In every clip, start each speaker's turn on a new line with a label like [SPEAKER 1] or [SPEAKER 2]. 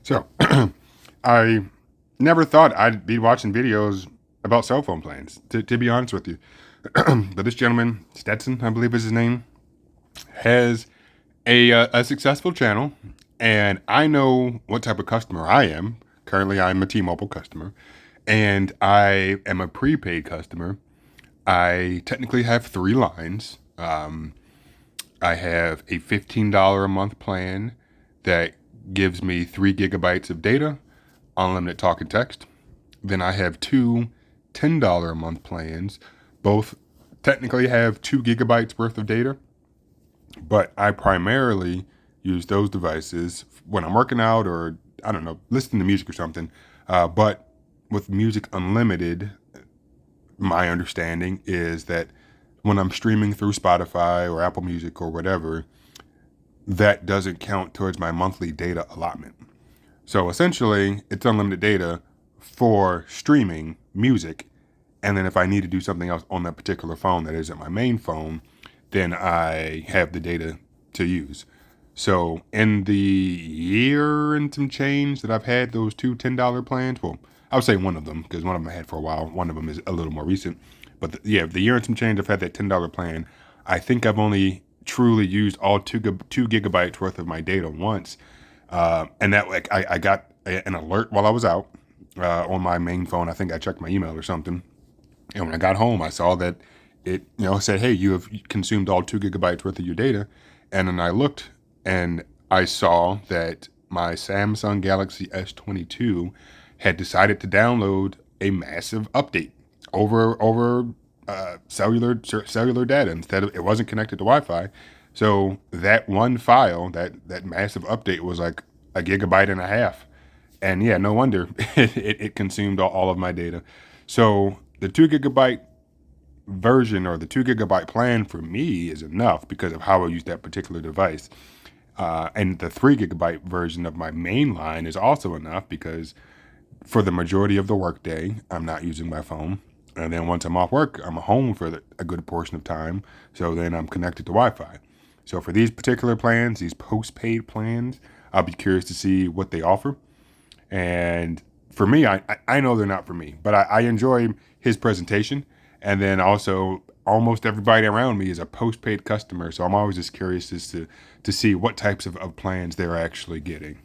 [SPEAKER 1] So, I never thought I'd be watching videos about cell phone plans, to be honest with you. But this gentleman, Stetson, I believe is his name, has a successful channel, and I know what type of customer I am. Currently, I'm a T-Mobile customer, and I am a prepaid customer. I technically have 3 lines. I have a $15 a month plan that gives me 3 gigabytes of data, unlimited talk and text. Then I have two $10 a month plans. Both technically have 2 gigabytes worth of data, but I primarily use those devices when I'm working out or, I don't know, listening to music or something. But with Music Unlimited, my understanding is that when I'm streaming through Spotify or Apple Music or whatever, that doesn't count towards my monthly data allotment. So essentially, it's unlimited data for streaming music. And then if I need to do something else on that particular phone that isn't my main phone, then I have the data to use. So in the year and some change that I've had those two $10 plans, well, I would say one of them, because one of them I had for a while. One of them is a little more recent. But the year and some change I've had that $10 plan, I think I've only truly used all 2 gigabytes worth of my data once. And that, like, I got an alert while I was out on my main phone. I think I checked my email or something. And when I got home, I saw that it, said, hey, you have consumed all 2 gigabytes worth of your data. And then I looked and I saw that my Samsung Galaxy S22 had decided to download a massive update over cellular data instead of, it wasn't connected to Wi-Fi. So that one file, that massive update was like a gigabyte and a half. And yeah, no wonder it consumed all of my data. So the 2 gigabyte version or the 2 gigabyte plan for me is enough because of how I use that particular device. And the 3 gigabyte version of my main line is also enough because for the majority of the workday, I'm not using my phone. And then once I'm off work, I'm home for a good portion of time. So then I'm connected to Wi-Fi. So for these particular plans, these postpaid plans, I'll be curious to see what they offer. And for me, I know they're not for me, but I enjoy his presentation. And then also, almost everybody around me is a postpaid customer. So I'm always just curious as to see what types of plans they're actually getting.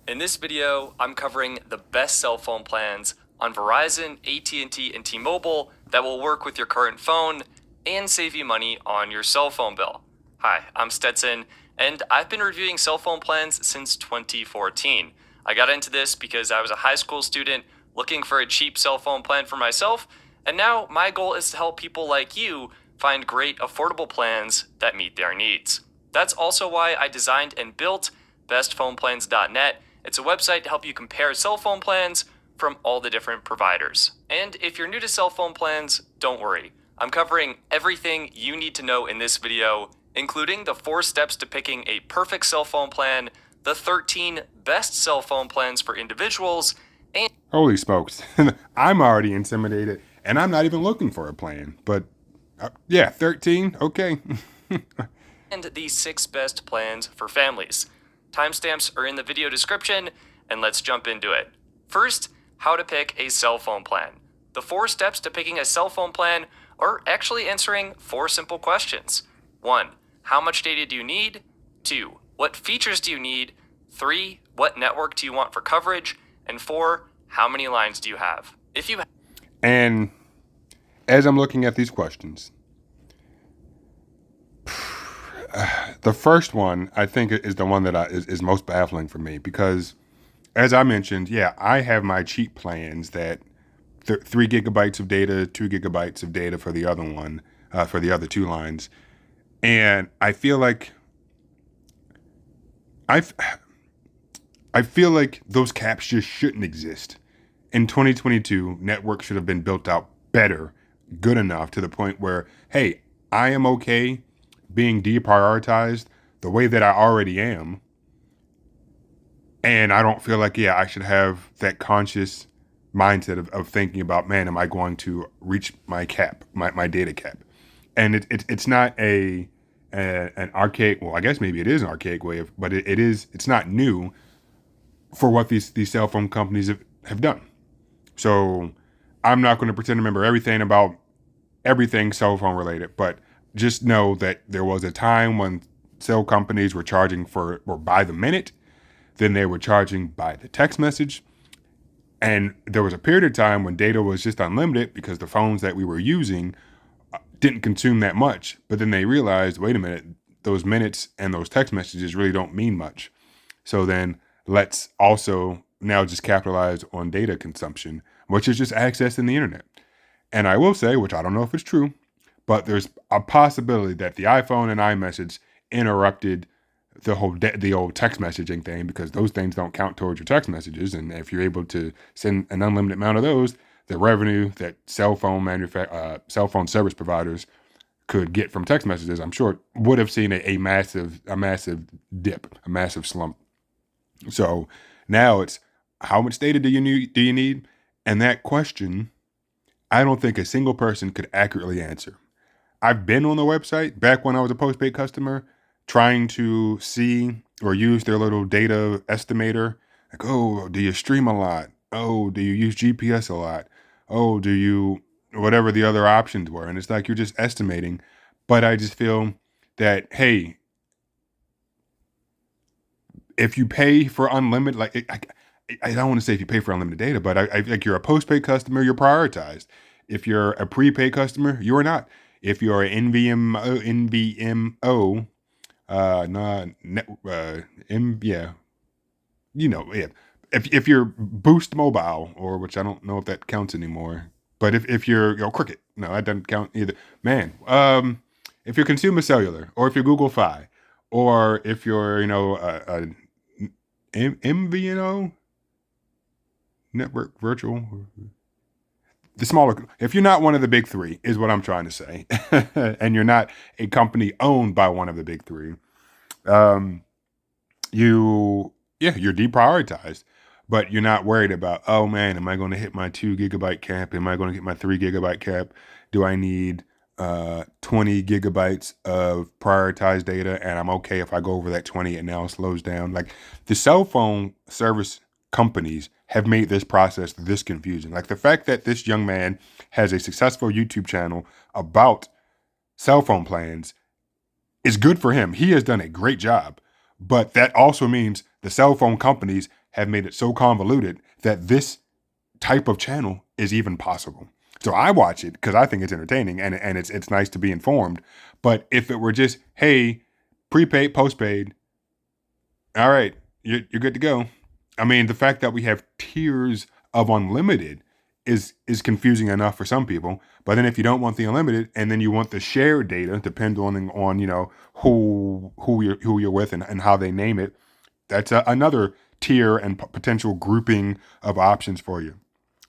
[SPEAKER 2] In this video, I'm covering the best cell phone plans on Verizon, AT&T, and T-Mobile that will work with your current phone and save you money on your cell phone bill. Hi, I'm Stetson, and I've been reviewing cell phone plans since 2014. I got into this because I was a high school student looking for a cheap cell phone plan for myself, and now my goal is to help people like you find great affordable plans that meet their needs. That's also why I designed and built bestphoneplans.net. It's a website to help you compare cell phone plans from all the different providers. And if you're new to cell phone plans, don't worry. I'm covering everything you need to know in this video, including the 4 steps to picking a perfect cell phone plan, the 13 best cell phone plans for individuals, and
[SPEAKER 1] Holy smokes. I'm already intimidated and I'm not even looking for a plan. But yeah, 13. Okay.
[SPEAKER 2] and the 6 best plans for families. Timestamps are in the video description, and let's jump into it. First, how to pick a cell phone plan. The 4 steps to picking a cell phone plan are actually answering 4 simple questions. 1. How much data do you need? 2. What features do you need? 3. What network do you want for coverage? And 4. How many lines do you have?
[SPEAKER 1] And as I'm looking at these questions, the first one I think is the one that is most baffling for me because, as I mentioned, yeah, I have my cheap plans that 3 gigabytes of data, 2 gigabytes of data for the other one, for the other 2 lines, and I feel like I I feel like those caps just shouldn't exist. In 2022, networks should have been built out better, good enough to the point where, hey, I am okay being deprioritized the way that I already am. And I don't feel like, yeah, I should have that conscious mindset of thinking about, man, am I going to reach my cap, my data cap? And it's not an archaic, well, I guess maybe it is an archaic way of, but it's not new for what these cell phone companies have done. So I'm not going to pretend to remember everything about everything cell phone related, but just know that there was a time when cell companies were charging or by the minute, then they were charging by the text message. And there was a period of time when data was just unlimited because the phones that we were using didn't consume that much. But then they realized, wait a minute, those minutes and those text messages really don't mean much. So then let's also now just capitalize on data consumption, which is just accessing the internet. And I will say, which I don't know if it's true, but there's a possibility that the iPhone and iMessage interrupted the old text messaging thing, because those things don't count towards your text messages. And if you're able to send an unlimited amount of those, the revenue that cell phone service providers could get from text messages, I'm sure would have seen a massive dip, a massive slump. So now it's, how much data do you need? And that question, I don't think a single person could accurately answer. I've been on the website back when I was a postpaid customer, trying to see or use their little data estimator. Like, oh, do you stream a lot? Oh, do you use GPS a lot? Oh, do you, whatever the other options were. And it's like, you're just estimating. But I just feel that, hey, if you pay for unlimited, like, I don't want to say if you pay for unlimited data, but I like, you're a postpaid customer, you're prioritized. If you're a prepaid customer, you are not. If you're an NVMO, not net, yeah, yeah. If you're Boost Mobile, or which I don't know if that counts anymore, but if you're, Qriket, no, that doesn't count either. Man, if you're Consumer Cellular, or if you're Google Fi, or if you're MVNO, network virtual, the smaller, if you're not one of the big three, is what I'm trying to say, and you're not a company owned by one of the big three, um, you're deprioritized, but you're not worried about, oh man, am I going to hit my 2 GB cap? Am I going to get my 3 GB cap? Do I need 20 gigabytes of prioritized data? And I'm okay if I go over that 20 and now it slows down. Like, the cell phone service companies have made this process this confusing. Like, the fact that this young man has a successful YouTube channel about cell phone plans is good for him. He has done a great job. But that also means the cell phone companies have made it so convoluted that this type of channel is even possible. So I watch it because I think it's entertaining, and it's nice to be informed. But if it were just, hey, prepaid, postpaid, all right, you're good to go. I mean, the fact that we have tiers of unlimited is confusing enough for some people. But then if you don't want the unlimited, and then you want the shared data, depending on who you're with and how they name it, that's another tier and potential grouping of options for you.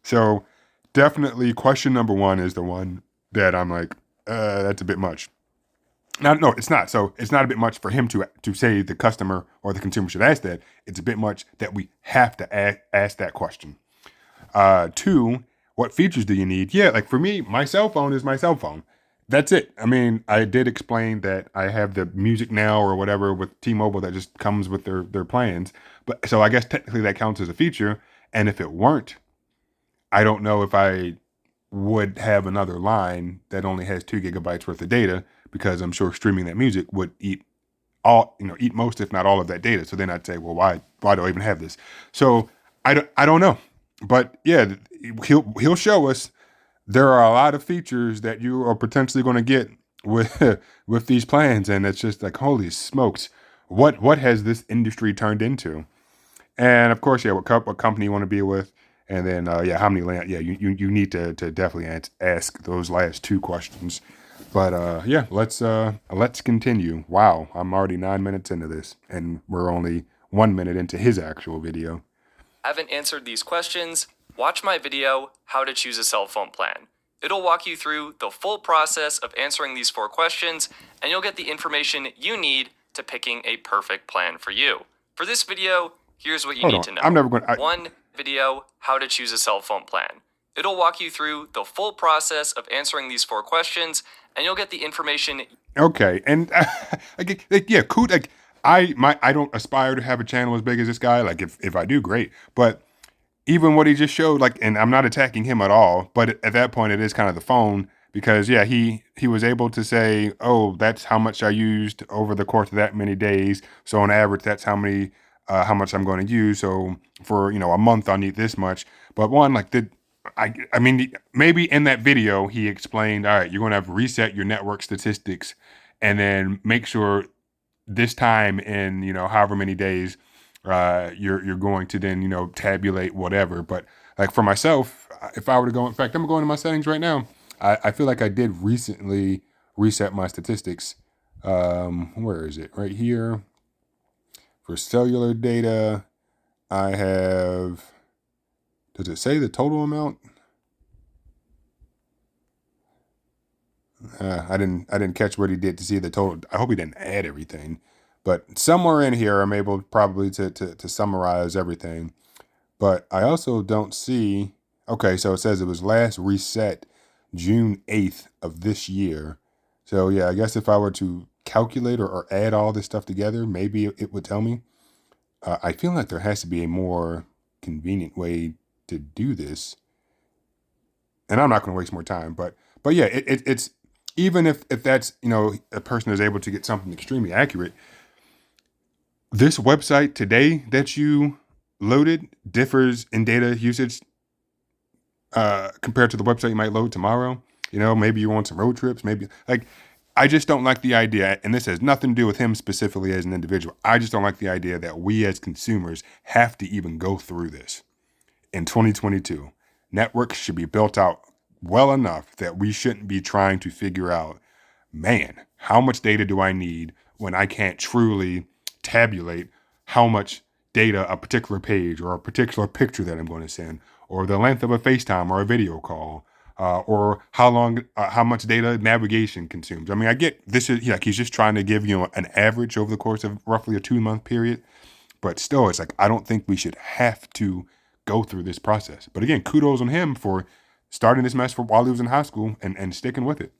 [SPEAKER 1] So definitely, question number one is the one that I'm like, that's a bit much. Now, no, it's not. So it's not a bit much for him to say the customer or the consumer should ask that. It's a bit much that we have to ask that question. Two, what features do you need? Yeah, like for me, my cell phone is my cell phone. That's it. I mean, I did explain that I have the Music Now or whatever with T-Mobile that just comes with their plans. But so I guess technically that counts as a feature. And if it weren't, I don't know if I would have another line that only has 2 GB worth of data, because I'm sure streaming that music would eat most, if not all of that data. So then I'd say, well, why do I even have this? So I don't know. But yeah, he'll show us there are a lot of features that you are potentially going to get with with these plans, and it's just like, holy smokes, what has this industry turned into? And of course, yeah, what company you want to be with, and then how many land? Yeah, you need to definitely ask those last two questions. But let's continue. Wow, I'm already 9 minutes into this, and we're only 1 minute into his actual video.
[SPEAKER 2] Haven't answered these questions? Watch my video, How to Choose a Cell Phone Plan. It'll walk you through the full process of answering these 4 questions, and you'll get the information you need to picking a perfect plan for you. For this video, here's what you need to know.
[SPEAKER 1] I'm never going.
[SPEAKER 2] 1 video, How to Choose a Cell Phone Plan. It'll walk you through the full process of answering these 4 questions, and you'll get the information.
[SPEAKER 1] Okay, and yeah, cool. Like I don't aspire to have a channel as big as this guy. Like if I do, great. But even what he just showed, like, and I'm not attacking him at all, but at that point, it is kind of the phone because yeah, he was able to say, oh, that's how much I used over the course of that many days. So on average, that's how much I'm going to use. So for a month, I'll need this much. But one, like, I mean, maybe in that video he explained, all right, you're going to have to reset your network statistics, and then make sure this time in however many days you're going to then tabulate whatever. But like for myself, if I were to go, in fact, I'm going to my settings right now. I feel like I did recently reset my statistics. Where is it? Right here. For cellular data, I have, does it say the total amount? I didn't catch what he did to see the total. I hope he didn't add everything, but somewhere in here I'm able probably to summarize everything. But I also don't see. Okay, so it says it was last reset June 8th of this year. So yeah, I guess if I were to calculate or add all this stuff together, maybe it would tell me. I feel like there has to be a more convenient way to do this, and I'm not going to waste more time. But yeah, it's even if that's a person is able to get something extremely accurate. This website today that you loaded differs in data usage compared to the website you might load tomorrow. Maybe you want some road trips. Maybe like I just don't like the idea, and this has nothing to do with him specifically as an individual. I just don't like the idea that we as consumers have to even go through this in 2022. Networks should be built out well enough that we shouldn't be trying to figure out, man, how much data do I need when I can't truly tabulate how much data a particular page or a particular picture that I'm going to send, or the length of a FaceTime or a video call, or how much data navigation consumes. I mean, I get this is like he's just trying to give you an average over the course of roughly a 2-month period, but still, it's like I don't think we should have to go through this process. But again, kudos on him for starting this mess while he was in high school and sticking with it.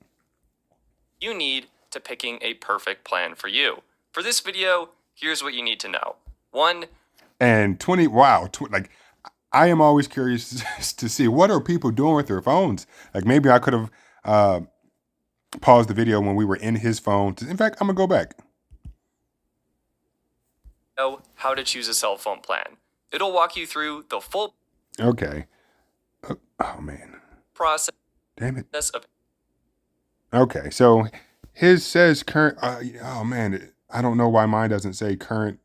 [SPEAKER 2] You need to picking a perfect plan for you. For this video, here's what you need to know. 1.
[SPEAKER 1] And 20, wow, like I am always curious to see what are people doing with their phones. Like maybe I could have paused the video when we were in his phone. In fact, I'm gonna go back.
[SPEAKER 2] Know how to choose a cell phone plan. It'll walk you through the full
[SPEAKER 1] Okay. Oh man.
[SPEAKER 2] process
[SPEAKER 1] Damn it.
[SPEAKER 2] of.
[SPEAKER 1] Okay, so his says current. Oh man, I don't know why mine doesn't say current.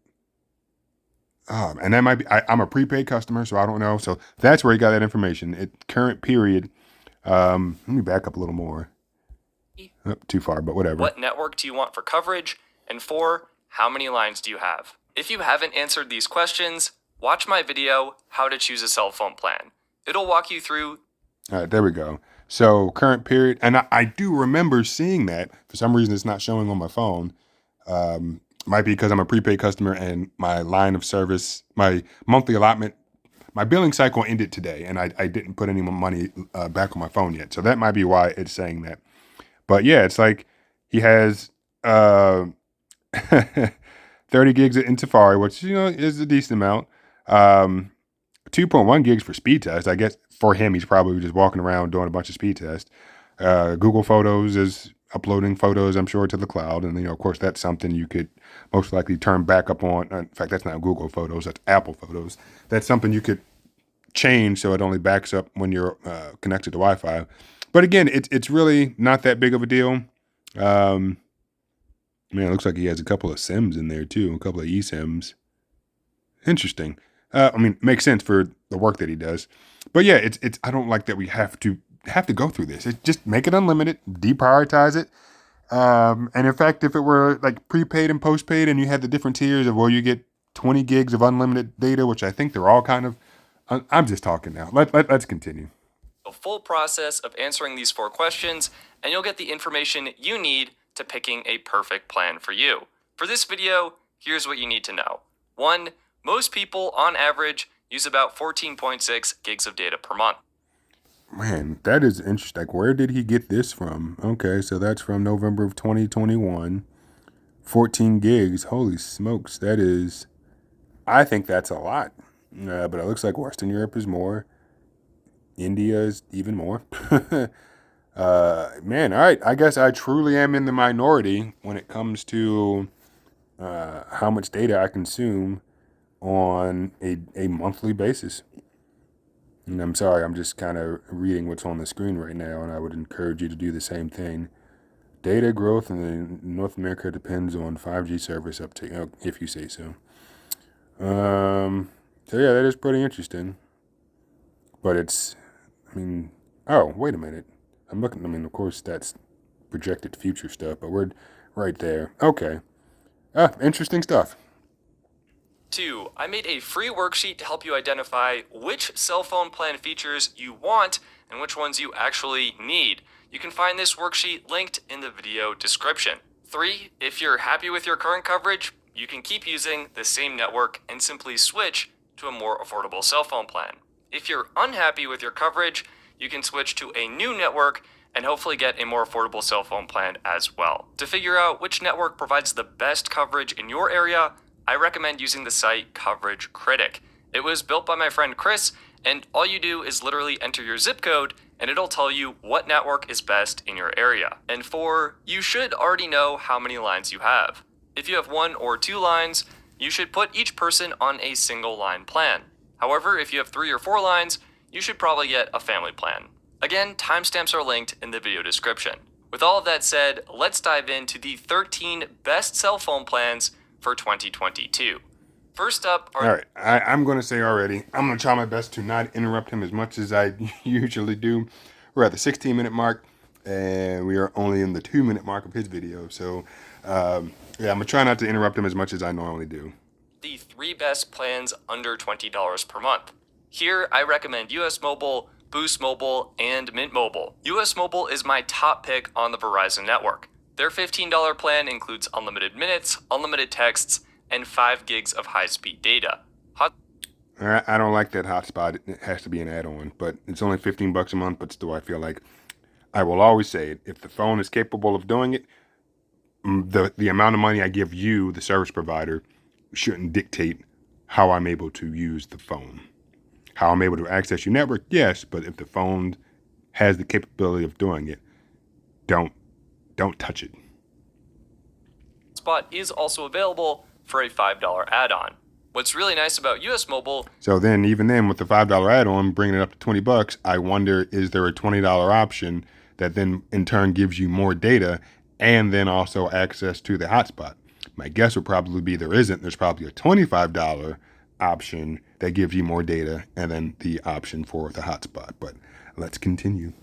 [SPEAKER 1] And that might be. I'm a prepaid customer, so I don't know. So that's where he got that information. Current period. Let me back up a little more. Oh, too far, but whatever.
[SPEAKER 2] What network do you want for coverage? And 4, how many lines do you have? If you haven't answered these questions, watch my video, How to Choose a Cell Phone Plan. It'll walk you through.
[SPEAKER 1] All right, there we go. So current period, and I do remember seeing that. For some reason, it's not showing on my phone. Might be because I'm a prepaid customer and my line of service, my monthly allotment, my billing cycle ended today, and I didn't put any more money back on my phone yet. So that might be why it's saying that. But yeah, it's like he has 30 gigs in Safari, which is a decent amount. 2.1 gigs for speed test. I guess for him, he's probably just walking around doing a bunch of speed tests. Google Photos is uploading photos, I'm sure, to the cloud. And, of course, that's something you could most likely turn back up on. In fact, that's not Google Photos, that's Apple Photos. That's something you could change so it only backs up when you're connected to Wi-Fi. But again, it's really not that big of a deal. Man, it looks like he has a couple of SIMs in there, too, a couple of eSIMs. Interesting. I mean, makes sense for the work that he does. But yeah, it's I don't like that we have to go through this. Just make it unlimited, deprioritize it. And in fact, if it were like prepaid and postpaid and you had the different tiers of where you get 20 gigs of unlimited data, which I think they're all kind of, I'm just talking now. Let's continue.
[SPEAKER 2] The full process of answering these 4 questions, and you'll get the information you need to picking a perfect plan for you. For this video, here's what you need to know. 1, most people on average use about 14.6 gigs of data per month.
[SPEAKER 1] Man, that is interesting. Like, where did he get this from? Okay, so that's from November of 2021. 14 gigs. Holy smokes. That is, I think that's a lot. But it looks like Western Europe is more. India is even more. Man, all right. I guess I truly am in the minority when it comes to how much data I consume on a monthly basis. And I'm sorry, I'm just kind of reading what's on the screen right now, and I would encourage you to do the same thing. Data growth in North America depends on 5G service uptake, if you say so. So yeah, that is pretty interesting. But it's, I mean, oh, wait a minute. I'm looking, I mean, of course, that's projected future stuff, but we're right there. Okay. Interesting stuff.
[SPEAKER 2] 2. I made a free worksheet to help you identify which cell phone plan features you want and which ones you actually need. You can find this worksheet linked in the video description. 3. If you're happy with your current coverage, you can keep using the same network and simply switch to a more affordable cell phone plan. If you're unhappy with your coverage, you can switch to a new network and hopefully get a more affordable cell phone plan as well. To figure out which network provides the best coverage in your area, I recommend using the site Qriket. It was built by my friend Chris, and all you do is literally enter your zip code and it'll tell you what network is best in your area. And 4, you should already know how many lines you have. If you have 1 or 2 lines, you should put each person on a single line plan. However, if you have 3 or 4 lines, you should probably get a family plan. Again, timestamps are linked in the video description. With all of that said, let's dive into the 13 best cell phone plans for 2022. First up are...
[SPEAKER 1] All right, I'm going to say already, I'm going to try my best to not interrupt him as much as I usually do. We're at the 16-minute mark, and we are only in the 2-minute mark of his video. So, yeah, I'm going to try not to interrupt him as much as I normally do.
[SPEAKER 2] The 3 best plans under $20 per month. Here, I recommend US Mobile, Boost Mobile, and Mint Mobile. US Mobile is my top pick on the Verizon network. Their $15 plan includes unlimited minutes, unlimited texts, and 5 gigs of high-speed data.
[SPEAKER 1] I don't like that hotspot. It has to be an add-on, but it's only $15 a month. But still, I feel like I will always say it. If the phone is capable of doing it, the amount of money I give you, the service provider, shouldn't dictate how I'm able to use the phone. How I'm able to access your network, yes, but if the phone has the capability of doing it, don't touch it.
[SPEAKER 2] Spot is also available for a $5 add-on. What's really nice about US Mobile...
[SPEAKER 1] So then, even then, with the $5 add-on, bringing it up to $20, I wonder, is there a $20 option that then in turn gives you more data and then also access to the hotspot? My guess would probably be there isn't. There's probably a $25 option that gives you more data and then the option for the hotspot. But let's continue.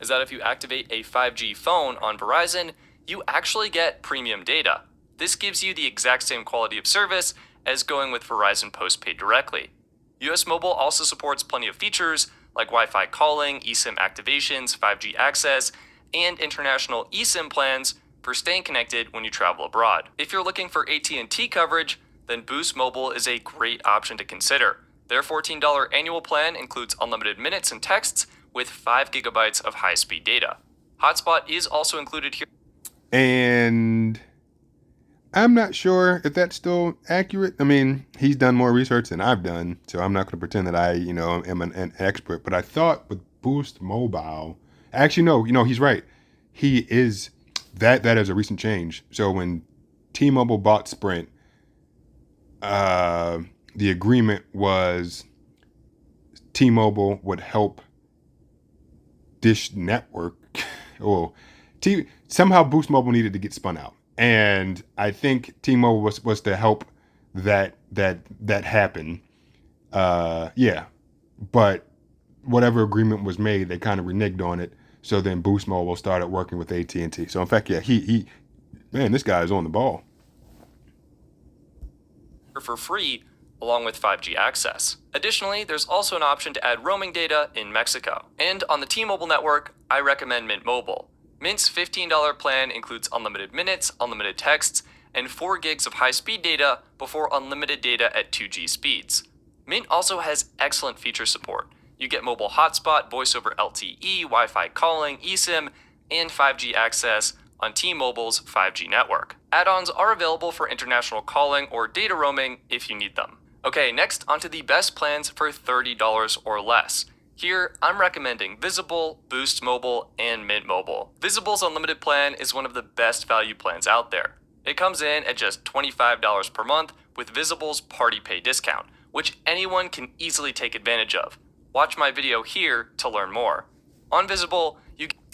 [SPEAKER 2] Is that if you activate a 5G phone on Verizon, you actually get premium data. This gives you the exact same quality of service as going with Verizon postpaid directly. US Mobile also supports plenty of features like Wi-Fi calling, eSIM activations, 5G access, and international eSIM plans for staying connected when you travel abroad. If you're looking for AT&T coverage, then Boost Mobile is a great option to consider. Their $14 annual plan includes unlimited minutes and texts with 5 gigabytes of high-speed data. Hotspot is also included here.
[SPEAKER 1] And I'm not sure if that's still accurate. I mean, he's done more research than I've done, so I'm not going to pretend that I, am an expert. But I thought with Boost Mobile, actually, no, he's right. He is, that is a recent change. So when T-Mobile bought Sprint, the agreement was T-Mobile would help Dish Network. Well, somehow Boost Mobile needed to get spun out, and I think T-Mobile was to help that happen. Yeah, but whatever agreement was made, they kind of reneged on it. So then Boost Mobile started working with AT&T. So in fact, yeah, man, this guy is on the ball.
[SPEAKER 2] For free, along with 5G access. Additionally, there's also an option to add roaming data in Mexico. And on the T-Mobile network, I recommend Mint Mobile. Mint's $15 plan includes unlimited minutes, unlimited texts, and 4 gigs of high-speed data before unlimited data at 2G speeds. Mint also has excellent feature support. You get mobile hotspot, voice over LTE, Wi-Fi calling, eSIM, and 5G access on T-Mobile's 5G network. Add-ons are available for international calling or data roaming if you need them. Okay, next onto the best plans for $30 or less. Here, I'm recommending Visible, Boost Mobile, and Mint Mobile. Visible's unlimited plan is one of the best value plans out there. It comes in at just $25 per month with Visible's Party Pay discount, which anyone can easily take advantage of. Watch my video here to learn more. On Visible,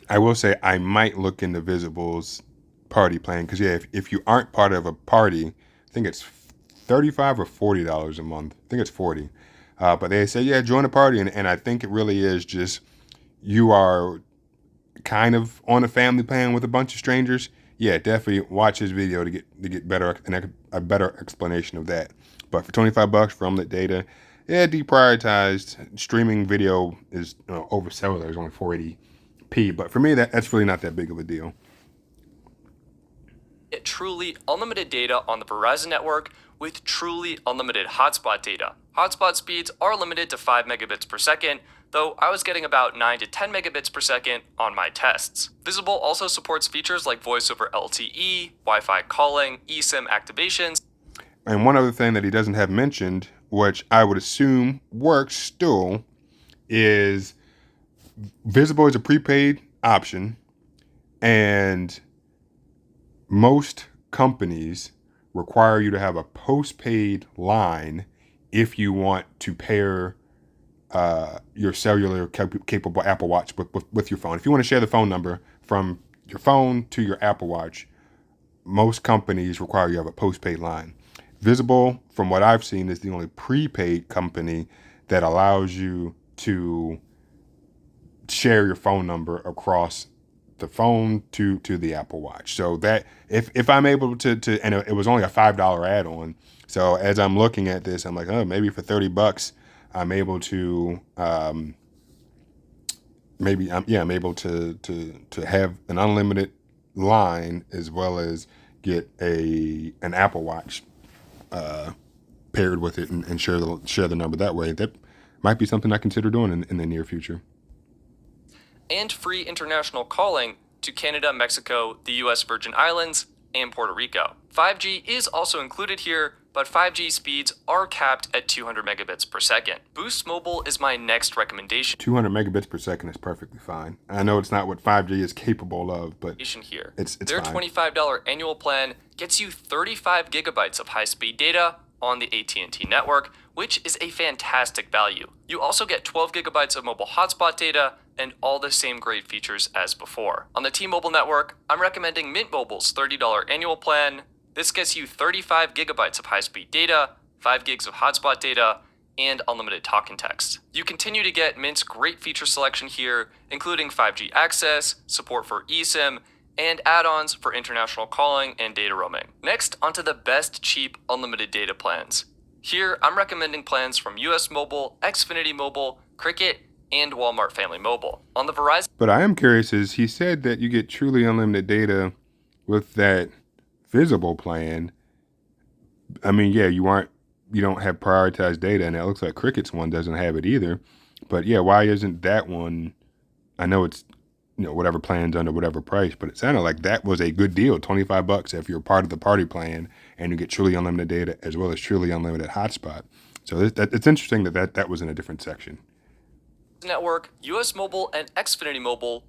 [SPEAKER 1] I will say I might look into Visible's party plan because if you aren't part of a party, I think it's $35 or $40 a month. I think it's 40. But they say, join a party. And I think it really is just you are kind of on a family plan with a bunch of strangers. Yeah, definitely watch his video to get a better explanation of that. But for $25 for unlimited data, deprioritized streaming video is over cellular is only 480p. But for me, that's really not that big of a deal.
[SPEAKER 2] Get truly unlimited data on the Verizon network with truly unlimited hotspot data. Hotspot speeds are limited to 5 megabits per second, though I was getting about 9 to 10 megabits per second on my tests. Visible also supports features like voice over LTE, Wi-Fi calling, eSIM activations.
[SPEAKER 1] And one other thing that he doesn't have mentioned, which I would assume works still, is Visible is a prepaid option, and most companies require you to have a postpaid line if you want to pair your cellular capable Apple Watch with your phone. If you want to share the phone number from your phone to your Apple Watch, most companies require you have a postpaid line. Visible, from what I've seen, is the only prepaid company that allows you to share your phone number across the phone to the Apple Watch. So that if I'm able to and it was only a $5 add-on. So as I'm looking at this, I'm like, oh, maybe for $30, I'm able to I'm able to have an unlimited line as well as get an Apple Watch paired with it and share the number that way. That might be something I consider doing in the near future.
[SPEAKER 2] And free international calling to Canada, Mexico, the US Virgin Islands, and Puerto Rico. 5G is also included here, but 5G speeds are capped at 200 megabits per second. Boost Mobile is my next recommendation.
[SPEAKER 1] 200 megabits per second is perfectly fine. I know it's not what 5G is capable of, but
[SPEAKER 2] Here.
[SPEAKER 1] It's
[SPEAKER 2] Their
[SPEAKER 1] fine.
[SPEAKER 2] $25 annual plan gets you 35 gigabytes of high-speed data on the AT&T network, which is a fantastic value. You also get 12 gigabytes of mobile hotspot data and all the same great features as before. On the T-Mobile network, I'm recommending Mint Mobile's $30 annual plan. This gets you 35 gigabytes of high-speed data, 5 gigs of hotspot data, and unlimited talk and text. You continue to get Mint's great feature selection here, including 5G access, support for eSIM, and add-ons for international calling and data roaming. Next, onto the best cheap unlimited data plans. Here, I'm recommending plans from US Mobile, Xfinity Mobile, Qriket, and Walmart Family Mobile. On the Verizon...
[SPEAKER 1] But I am curious, is he said that you get truly unlimited data with that Visible plan. I mean, you don't have prioritized data, and it looks like Qriket's one doesn't have it either. But why isn't that one? I know it's whatever plan's under whatever price, but it sounded like that was a good deal, $25 if you're part of the party plan and you get truly unlimited data as well as truly unlimited hotspot. So it's interesting that was in a different section.
[SPEAKER 2] Network, US Mobile, and Xfinity Mobile.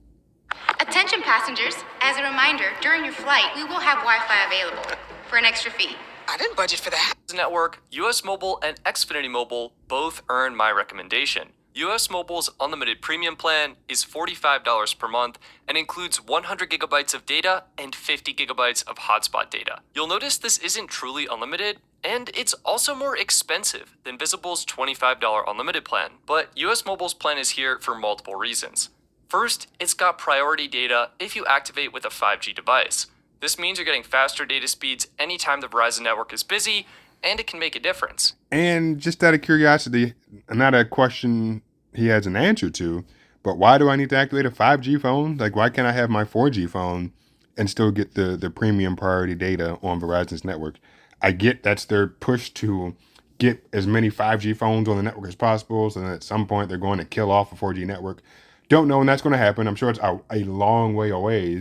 [SPEAKER 3] Attention passengers, as a reminder, during your flight, we will have Wi-Fi available for an extra fee.
[SPEAKER 4] I didn't budget for that.
[SPEAKER 2] Network, US Mobile, and Xfinity Mobile both earn my recommendation. US Mobile's unlimited premium plan is $45 per month and includes 100 gigabytes of data and 50 gigabytes of hotspot data. You'll notice this isn't truly unlimited, and it's also more expensive than Visible's $25 unlimited plan. But US Mobile's plan is here for multiple reasons. First, it's got priority data if you activate with a 5G device. This means you're getting faster data speeds anytime the Verizon network is busy, and it can make a difference.
[SPEAKER 1] And just out of curiosity, not a question he has an answer to, but why do I need to activate a 5G phone? Like, why can't I have my 4G phone and still get the premium priority data on Verizon's network? I get that's their push to get as many 5G phones on the network as possible, so that at some point they're going to kill off a 4G network. Don't know when that's going to happen. I'm sure it's a long way away,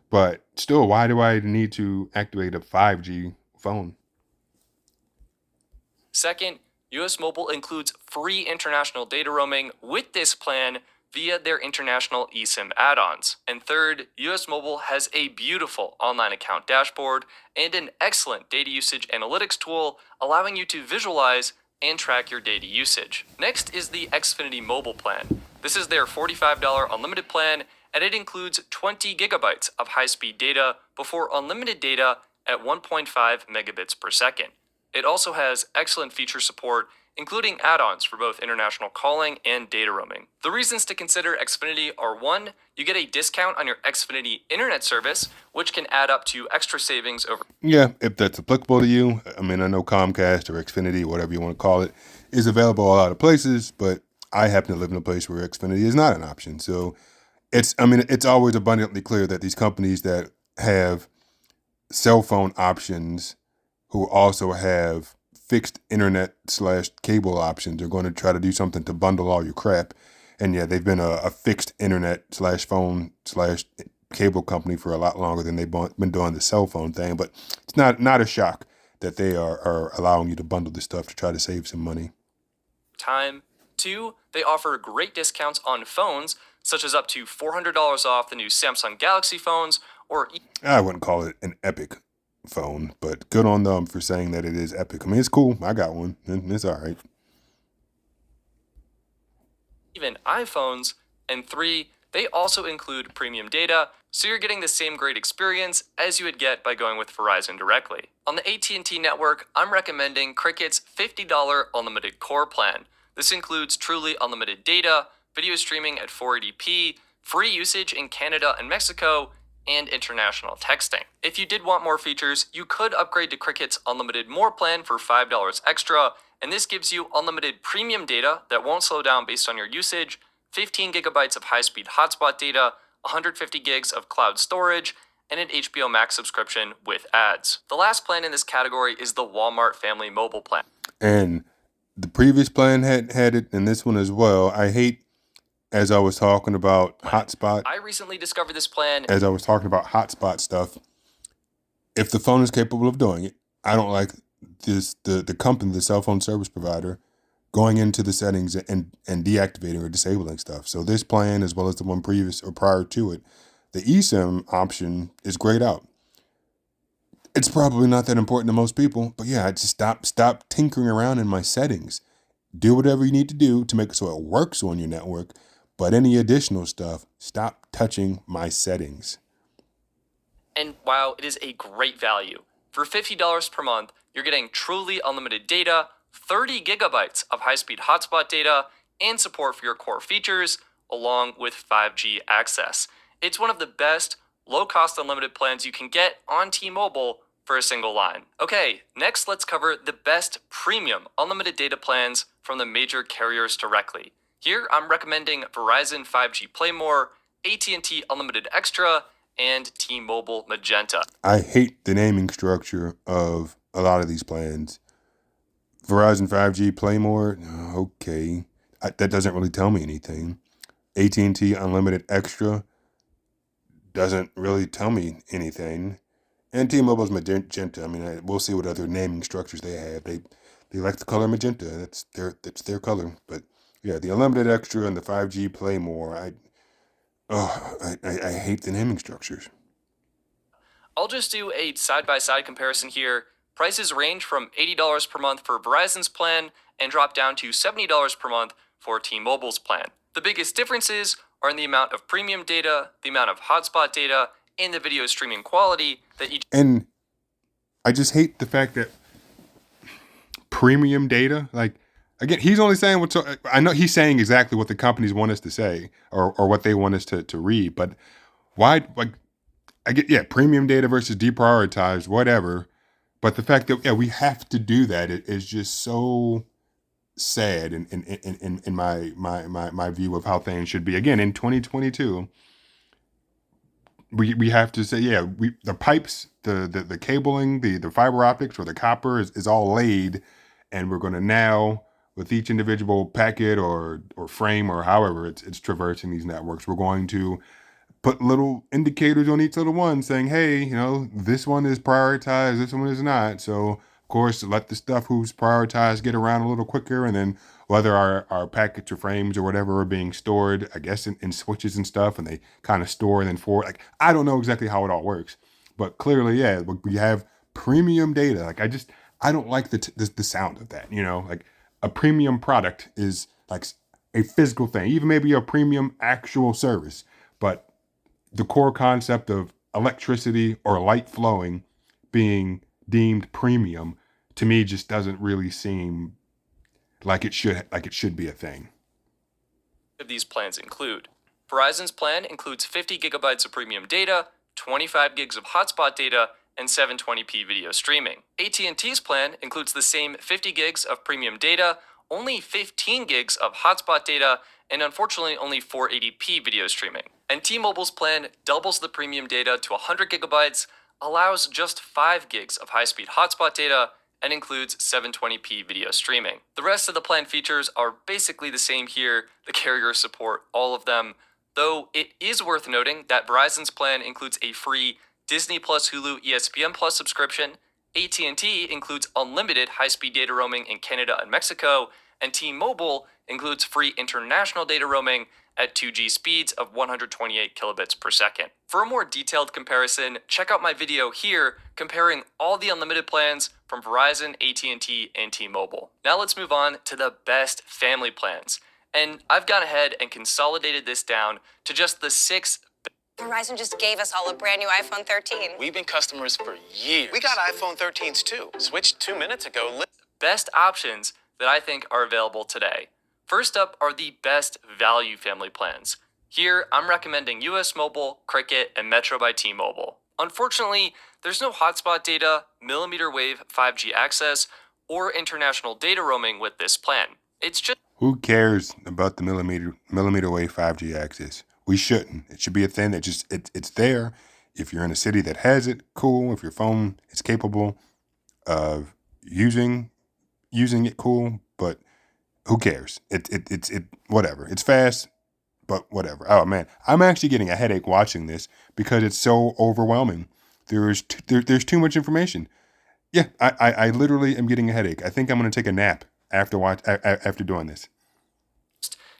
[SPEAKER 1] but still, why do I need to activate a 5G phone?
[SPEAKER 2] Second, US Mobile includes free international data roaming with this plan via their international eSIM add-ons. And third, US Mobile has a beautiful online account dashboard and an excellent data usage analytics tool, allowing you to visualize and track your data usage. Next is the Xfinity mobile plan. This is their $45 unlimited plan, and it includes 20 gigabytes of high-speed data before unlimited data at 1.5 megabits per second. It also has excellent feature support, including add-ons for both international calling and data roaming. The reasons to consider Xfinity are: 1, you get a discount on your Xfinity internet service, which can add up to extra savings over.
[SPEAKER 1] Yeah, if that's applicable to you. I mean, I know Comcast or Xfinity, whatever you want to call it, is available a lot of places, but I happen to live in a place where Xfinity is not an option. So it's always abundantly clear that these companies that have cell phone options who also have fixed internet / cable options are going to try to do something to bundle all your crap. And yeah, they've been a fixed internet / phone / cable company for a lot longer than they've been doing the cell phone thing. But it's not a shock that they are allowing you to bundle this stuff to try to save some money.
[SPEAKER 2] Time. 2, they offer great discounts on phones, such as up to $400 off the new Samsung Galaxy phones, or
[SPEAKER 1] I wouldn't call it an epic phone, but good on them for saying that it is epic. I mean, it's cool. I got one, and it's all right.
[SPEAKER 2] even iPhones. And 3, they also include premium data, so you're getting the same great experience as you would get by going with Verizon directly. On the AT&T network, I'm recommending Qriket's $50 unlimited core plan. This includes truly unlimited data, video streaming at 480p, free usage in Canada and Mexico, and international texting. If you did want more features, you could upgrade to Qriket's Unlimited More plan for $5 extra, and this gives you unlimited premium data that won't slow down based on your usage, 15 gigabytes of high-speed hotspot data, 150 gigs of cloud storage, and an HBO Max subscription with ads. The last plan in this category is the Walmart Family Mobile plan.
[SPEAKER 1] And the previous plan had it, and this one as well. I hate, as I was talking about hotspot.
[SPEAKER 2] I recently discovered this plan.
[SPEAKER 1] As I was talking about hotspot stuff, if the phone is capable of doing it, I don't like the company, the cell phone service provider, going into the settings and deactivating or disabling stuff. So this plan, as well as the one previous or prior to it, the eSIM option is grayed out. It's probably not that important to most people, but yeah, I just stop tinkering around in my settings. Do whatever you need to do to make it so it works on your network, but any additional stuff, stop touching my settings.
[SPEAKER 2] And wow, it is a great value. For $50 per month, you're getting truly unlimited data, 30 gigabytes of high-speed hotspot data, and support for your core features, along with 5G access. It's one of the best low-cost unlimited plans you can get on T-Mobile for a single line. Okay, next let's cover the best premium unlimited data plans from the major carriers directly. Here I'm recommending Verizon 5G Play More, AT&T Unlimited Extra, and T-Mobile Magenta.
[SPEAKER 1] I hate the naming structure of a lot of these plans. Verizon 5G Play More, okay. That doesn't really tell me anything. AT&T Unlimited Extra doesn't really tell me anything. And T-Mobile's Magenta. I mean, we'll see what other naming structures they have. They like the color magenta. That's their color. But yeah, the Unlimited Extra and the 5G Play More. I hate the naming structures.
[SPEAKER 2] I'll just do a side-by-side comparison here. Prices range from $80 per month for Verizon's plan and drop down to $70 per month for T-Mobile's plan. The biggest differences are in the amount of premium data, the amount of hotspot data, and the video streaming quality that each.
[SPEAKER 1] And I just hate the fact that premium data, like, again, he's only saying what, I know he's saying exactly what the companies want us to say or what they want us to read, but why, like, I get, yeah, premium data versus deprioritized, whatever. But the fact that, yeah, we have to do that is just so sad in my view of how things should be. Again, in 2022, we have to say, yeah, the pipes, the cabling, the fiber optics or the copper is all laid, and we're going to now, with each individual packet or frame or however it's traversing these networks, we're going to put little indicators on each little one saying, hey, you know, this one is prioritized, this one is not. So, of course, let the stuff who's prioritized get around a little quicker. And then whether our packets or frames or whatever are being stored, I guess, in switches and stuff, and they kind of store and then forward. Like, I don't know exactly how it all works. But clearly, yeah, we have premium data. Like, I don't like the sound of that, you know? Like, a premium product is like a physical thing, even maybe a premium actual service. But the core concept of electricity or light flowing being deemed premium to me just doesn't really seem like it should be a thing.
[SPEAKER 2] Of these plans include Verizon's plan includes 50 gigabytes of premium data, 25 gigs of hotspot data, and 720p video streaming. AT&T's plan includes the same 50 gigs of premium data, only 15 gigs of hotspot data, and unfortunately only 480p video streaming. And T-Mobile's plan doubles the premium data to 100 gigabytes, allows just 5 gigs of high-speed hotspot data, and includes 720p video streaming. The rest of the plan features are basically the same here. The carriers support all of them, though it is worth noting that Verizon's plan includes a free Disney Plus, Hulu, ESPN Plus subscription. AT&T includes unlimited high-speed data roaming in Canada and Mexico, and T-Mobile includes free international data roaming at 2G speeds of 128 kilobits per second. For a more detailed comparison, check out my video here comparing all the unlimited plans from Verizon, AT&T, and T-Mobile. Now let's move on to the best family plans. And I've gone ahead and consolidated this down to just the 6.
[SPEAKER 4] Verizon just gave us all a brand new iPhone 13.
[SPEAKER 5] We've been customers for years. We got iPhone 13s too. Switched 2 minutes ago.
[SPEAKER 2] Best options that I think are available today. First up are the best value family plans. Here, I'm recommending US Mobile, Qriket, and Metro by T-Mobile. Unfortunately, there's no hotspot data, millimeter wave 5G access, or international data roaming with this plan. It's just...
[SPEAKER 1] Who cares about the millimeter wave 5G access? We shouldn't. It should be a thing that just, it's there. If you're in a city that has it, cool. If your phone is capable of using it, cool. But who cares? It's whatever. It's fast, but whatever. Oh man, I'm actually getting a headache watching this because it's so overwhelming. There's too much information. Yeah, I literally am getting a headache. I think I'm gonna take a nap after doing this.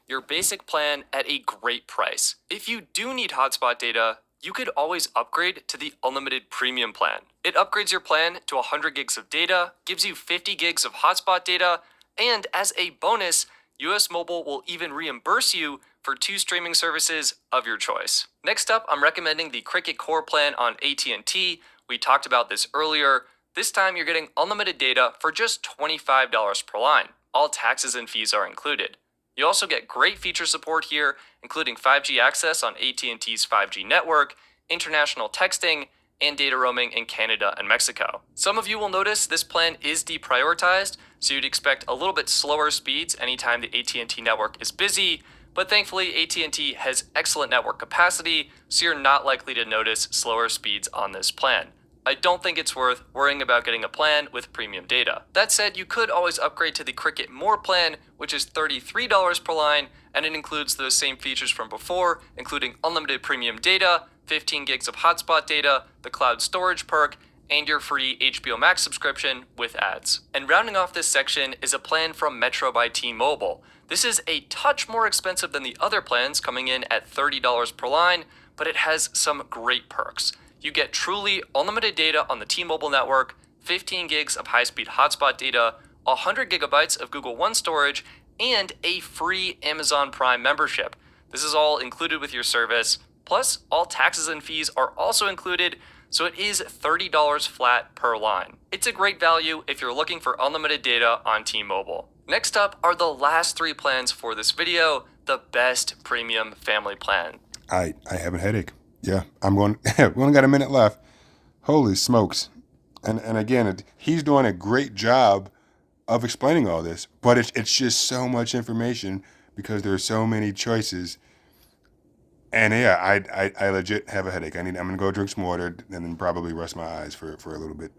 [SPEAKER 2] Your basic plan at a great price. If you do need hotspot data, you could always upgrade to the unlimited premium plan. It upgrades your plan to 100 gigs of data, gives you 50 gigs of hotspot data, and as a bonus, US Mobile will even reimburse you for 2 streaming services of your choice. Next up, I'm recommending the Qriket Core plan on AT&T. We talked about this earlier. This time you're getting unlimited data for just $25 per line. All taxes and fees are included. You also get great feature support here, including 5G access on AT&T's 5G network, international texting, and data roaming in Canada and Mexico. Some of you will notice this plan is deprioritized, so you'd expect a little bit slower speeds anytime the AT&T network is busy, but thankfully AT&T has excellent network capacity, so you're not likely to notice slower speeds on this plan. I don't think it's worth worrying about getting a plan with premium data. That said, you could always upgrade to the Qriket More plan, which is $33 per line, and it includes those same features from before, including unlimited premium data, 15 gigs of hotspot data, the cloud storage perk, and your free HBO Max subscription with ads. And rounding off this section is a plan from Metro by T-Mobile. This is a touch more expensive than the other plans, coming in at $30 per line, but it has some great perks. You get truly unlimited data on the T-Mobile network, 15 gigs of high-speed hotspot data, 100 gigabytes of Google One storage, and a free Amazon Prime membership. This is all included with your service. Plus, all taxes and fees are also included, so it is $30 flat per line. It's a great value if you're looking for unlimited data on T-Mobile. Next up are the last 3 plans for this video, the best premium family plan.
[SPEAKER 1] I have a headache. Yeah, we only got a minute left. Holy smokes. And again, he's doing a great job of explaining all this, but it's just so much information because there are so many choices. And yeah, I legit have a headache. I'm gonna go drink some water and then probably rest my eyes for a little bit.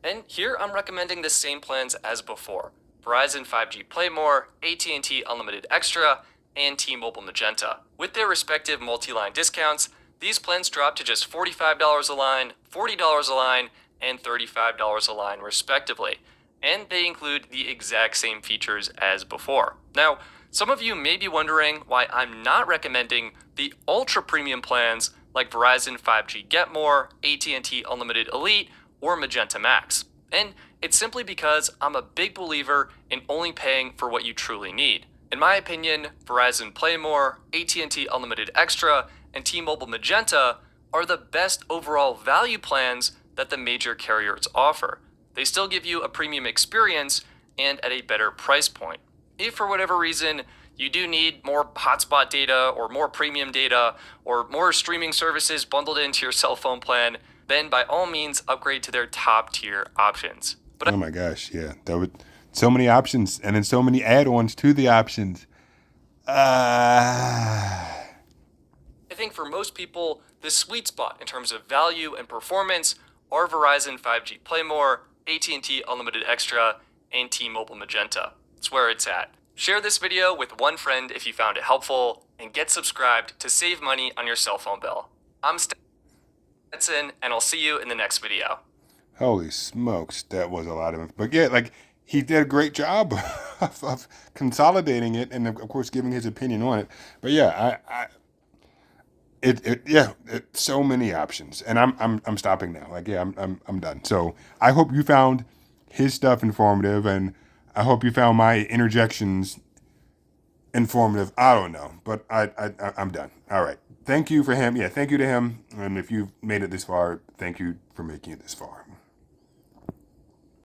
[SPEAKER 2] And here I'm recommending the same plans as before. Verizon 5G Play More, AT&T Unlimited Extra, and T-Mobile Magenta. With their respective multi-line discounts, these plans drop to just $45 a line, $40 a line, and $35 a line respectively. And they include the exact same features as before. Now, some of you may be wondering why I'm not recommending the ultra premium plans like Verizon 5G Get More, AT&T Unlimited Elite, or Magenta Max. And it's simply because I'm a big believer in only paying for what you truly need. In my opinion, Verizon Play More, AT&T Unlimited Extra, and T-Mobile Magenta are the best overall value plans that the major carriers offer. They still give you a premium experience and at a better price point. If for whatever reason you do need more hotspot data or more premium data or more streaming services bundled into your cell phone plan, then by all means upgrade to their top tier options. But
[SPEAKER 1] Oh my gosh, yeah. That would so many options and then so many add-ons to the options.
[SPEAKER 2] I think for most people, the sweet spot in terms of value and performance are Verizon 5G Play More, AT&T Unlimited Extra, and T-Mobile Magenta. It's where it's at. Share this video with one friend if you found it helpful, and get subscribed to save money on your cell phone bill. I'm Stetson, and I'll see you in the next video.
[SPEAKER 1] Holy smokes, that was a lot of it. But yeah, like he did a great job of consolidating it and of course giving his opinion on it. But yeah, so many options, and I'm stopping now. Like yeah, I'm done. So I hope you found his stuff informative, and I hope you found my interjections informative. I don't know, but I'm done. All right. Thank you for him. Yeah, thank you to him. And if you've made it this far, thank you for making it this far.